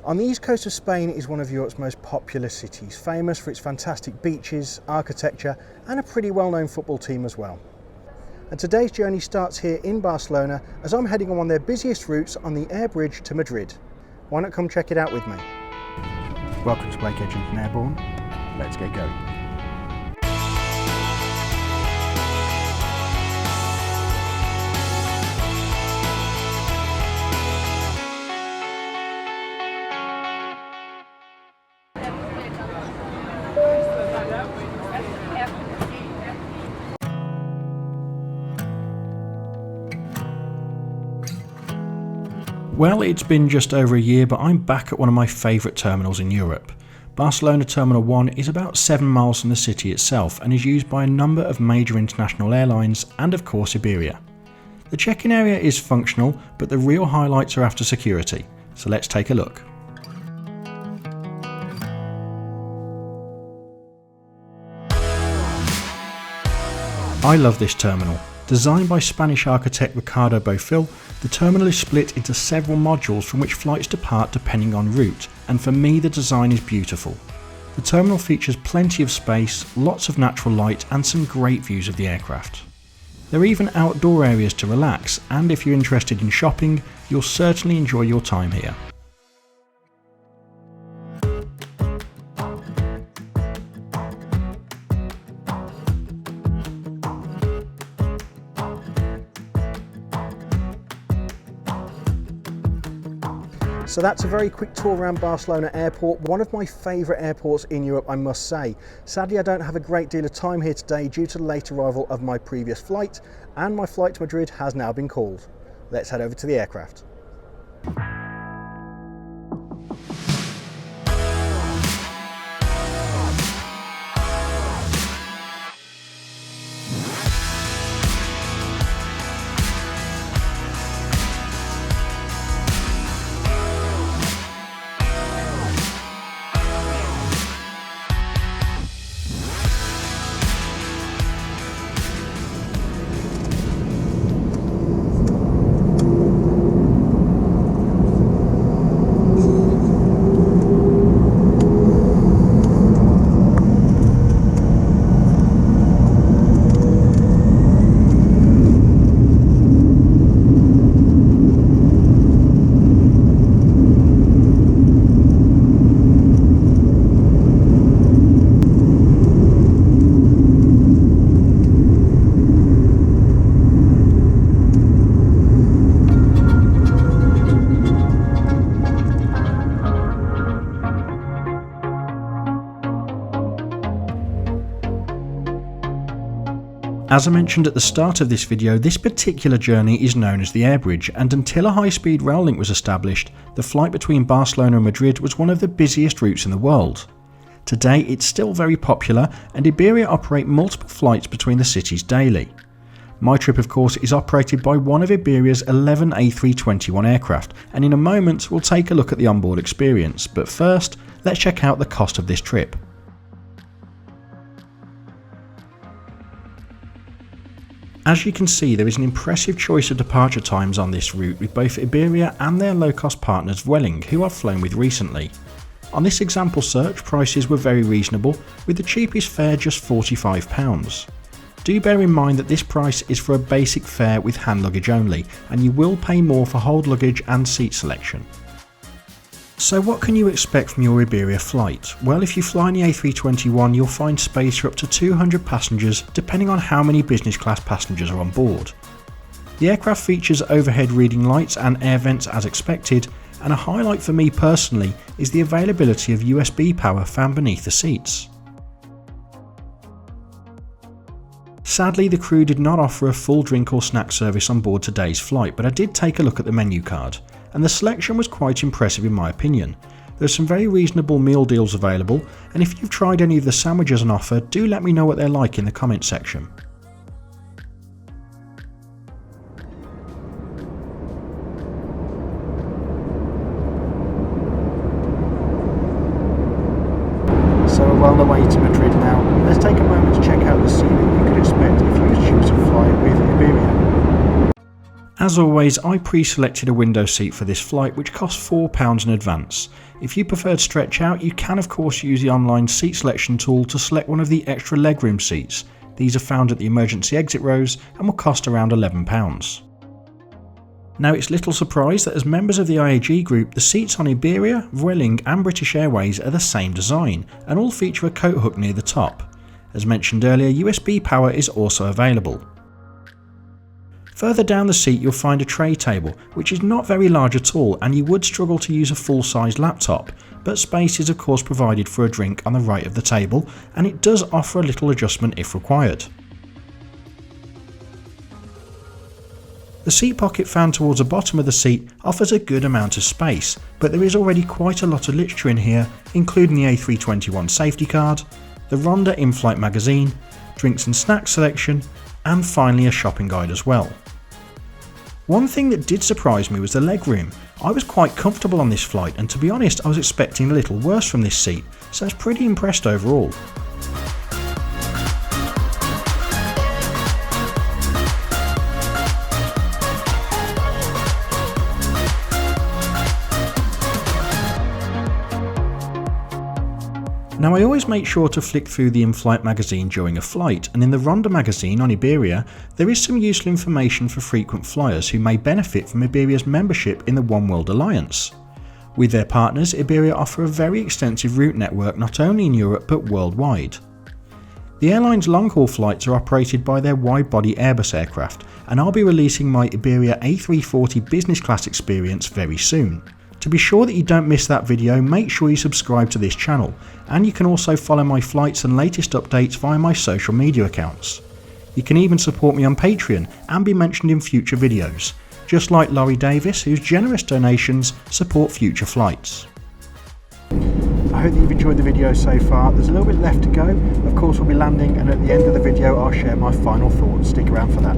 On the east coast of Spain is one of Europe's most popular cities, famous for its fantastic beaches, architecture and a pretty well-known football team as well. And today's journey starts here in Barcelona as I'm heading on one of their busiest routes on the air bridge to Madrid. Why not come check it out with me? Welcome to Edgington Airborne. Let's get going. Well, it's been just over a year, but I'm back at one of my favourite terminals in Europe. Barcelona Terminal 1 is about 7 miles from the city itself and is used by a number of major international airlines and of course Iberia. The check-in area is functional, but the real highlights are after security, so let's take a look. I love this terminal. Designed by Spanish architect Ricardo Bofill, the terminal is split into several modules from which flights depart depending on route, and for me the design is beautiful. The terminal features plenty of space, lots of natural light and some great views of the aircraft. There are even outdoor areas to relax, and if you're interested in shopping, you'll certainly enjoy your time here. So that's a very quick tour around Barcelona Airport, one of my favourite airports in Europe, I must say. Sadly, I don't have a great deal of time here today due to the late arrival of my previous flight, and my flight to Madrid has now been called. Let's head over to the aircraft. As I mentioned at the start of this video, this particular journey is known as the air bridge, and until a high-speed rail link was established, the flight between Barcelona and Madrid was one of the busiest routes in the world. Today it's still very popular, and Iberia operate multiple flights between the cities daily. My trip of course is operated by one of Iberia's 11 A321 aircraft, and in a moment we'll take a look at the onboard experience, but first let's check out the cost of this trip. As you can see, there is an impressive choice of departure times on this route with both Iberia and their low-cost partners Vueling, who I've flown with recently. On this example search, prices were very reasonable, with the cheapest fare just £45. Do bear in mind that this price is for a basic fare with hand luggage only, and you will pay more for hold luggage and seat selection. So what can you expect from your Iberia flight? Well, if you fly in the A321, you'll find space for up to 200 passengers depending on how many business class passengers are on board. The aircraft features overhead reading lights and air vents as expected, and a highlight for me personally is the availability of USB power found beneath the seats. Sadly, the crew did not offer a full drink or snack service on board today's flight, but I did take a look at the menu card, and the selection was quite impressive in my opinion. There are some very reasonable meal deals available, and if you've tried any of the sandwiches on offer, do let me know what they're like in the comment section. So we're well on the way to Madrid now. Let's take a moment to check out the scenery you could expect if you choose to fly with Iberia. As always, I pre-selected a window seat for this flight, which cost £4 in advance. If you prefer to stretch out, you can of course use the online seat selection tool to select one of the extra legroom seats. These are found at the emergency exit rows and will cost around £11. Now, it's little surprise that as members of the IAG group, the seats on Iberia, Vueling and British Airways are the same design and all feature a coat hook near the top. As mentioned earlier, USB power is also available. Further down the seat you'll find a tray table, which is not very large at all and you would struggle to use a full-size laptop, but space is of course provided for a drink on the right of the table, and it does offer a little adjustment if required. The seat pocket found towards the bottom of the seat offers a good amount of space, but there is already quite a lot of literature in here, including the A321 safety card, the Ronda in-flight magazine, drinks and snacks selection, and finally a shopping guide as well. One thing that did surprise me was the legroom. I was quite comfortable on this flight, and to be honest I was expecting a little worse from this seat, so I was pretty impressed overall. Now, I always make sure to flick through the in-flight magazine during a flight, and in the Ronda magazine on Iberia there is some useful information for frequent flyers who may benefit from Iberia's membership in the One World Alliance. With their partners, Iberia offer a very extensive route network not only in Europe but worldwide. The airline's long-haul flights are operated by their wide-body Airbus aircraft, and I'll be releasing my Iberia A340 business class experience very soon. To be sure that you don't miss that video, make sure you subscribe to this channel, and you can also follow my flights and latest updates via my social media accounts. You can even support me on Patreon and be mentioned in future videos, just like Laurie Davies, whose generous donations support future flights. I hope that you've enjoyed the video so far. There's a little bit left to go. Of course we'll be landing, and at the end of the video I'll share my final thoughts. Stick around for that.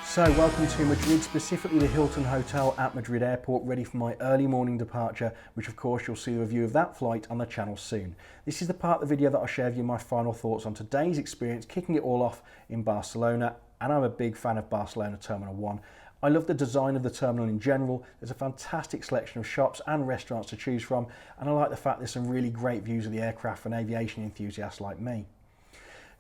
So welcome to Madrid, specifically the Hilton Hotel at Madrid Airport, ready for my early morning departure, which of course you'll see a review of that flight on the channel soon. This is the part of the video that I'll share with you my final thoughts on today's experience, kicking it all off in Barcelona, and I'm a big fan of Barcelona Terminal 1. I love the design of the terminal in general. There's a fantastic selection of shops and restaurants to choose from, and I like the fact there's some really great views of the aircraft for an aviation enthusiast like me.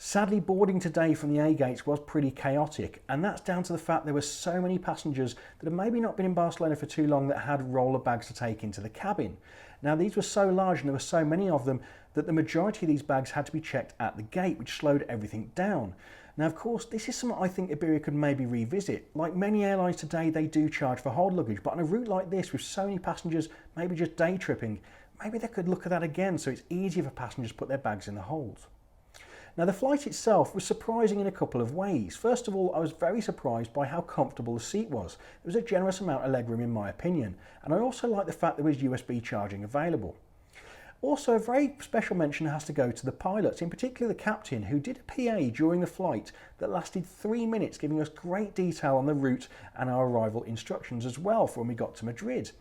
Sadly, boarding today from the A gates was pretty chaotic, and that's down to the fact there were so many passengers that have maybe not been in Barcelona for too long that had roller bags to take into the cabin. Now, these were so large and there were so many of them that the majority of these bags had to be checked at the gate, which slowed everything down. Now, of course, this is something I think Iberia could maybe revisit. Like many airlines today, they do charge for hold luggage, but on a route like this with so many passengers, maybe just day tripping, maybe they could look at that again so it's easier for passengers to put their bags in the holds. Now, the flight itself was surprising in a couple of ways. First of all, I was very surprised by how comfortable the seat was. There was a generous amount of legroom in my opinion, and I also like the fact there was USB charging available. Also, a very special mention has to go to the pilots, in particular the captain, who did a PA during the flight that lasted 3 minutes, giving us great detail on the route and our arrival instructions as well for when we got to Madrid.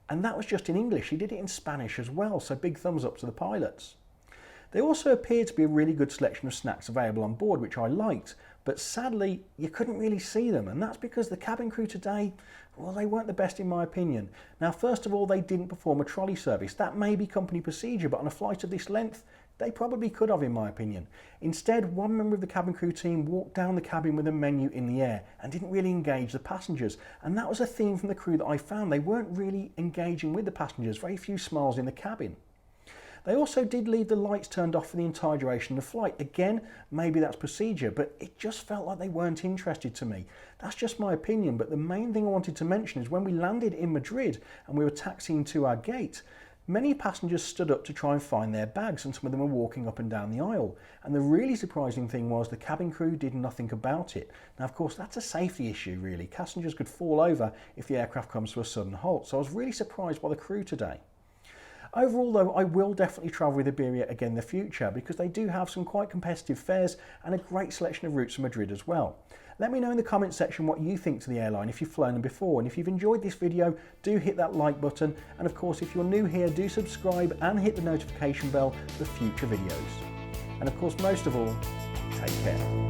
And that was just in English. He did it in Spanish as well, so big thumbs up to the pilots. There also appeared to be a really good selection of snacks available on board, which I liked, but sadly you couldn't really see them, and that's because the cabin crew today, well, they weren't the best in my opinion. Now, first of all, they didn't perform a trolley service. That may be company procedure, but on a flight of this length, they probably could have, in my opinion. Instead, one member of the cabin crew team walked down the cabin with a menu in the air and didn't really engage the passengers. And that was a theme from the crew that I found. They weren't really engaging with the passengers, very few smiles in the cabin. They also did leave the lights turned off for the entire duration of the flight. Again, maybe that's procedure, but it just felt like they weren't interested to me. That's just my opinion, but the main thing I wanted to mention is when we landed in Madrid and we were taxiing to our gate, many passengers stood up to try and find their bags, and some of them were walking up and down the aisle. And the really surprising thing was the cabin crew did nothing about it. Now, of course, that's a safety issue, really. Passengers could fall over if the aircraft comes to a sudden halt. So I was really surprised by the crew today. Overall, though, I will definitely travel with Iberia again in the future because they do have some quite competitive fares and a great selection of routes to Madrid as well. Let me know in the comments section what you think to the airline if you've flown them before, and if you've enjoyed this video, do hit that like button, and of course if you're new here, do subscribe and hit the notification bell for future videos. And of course, most of all, take care.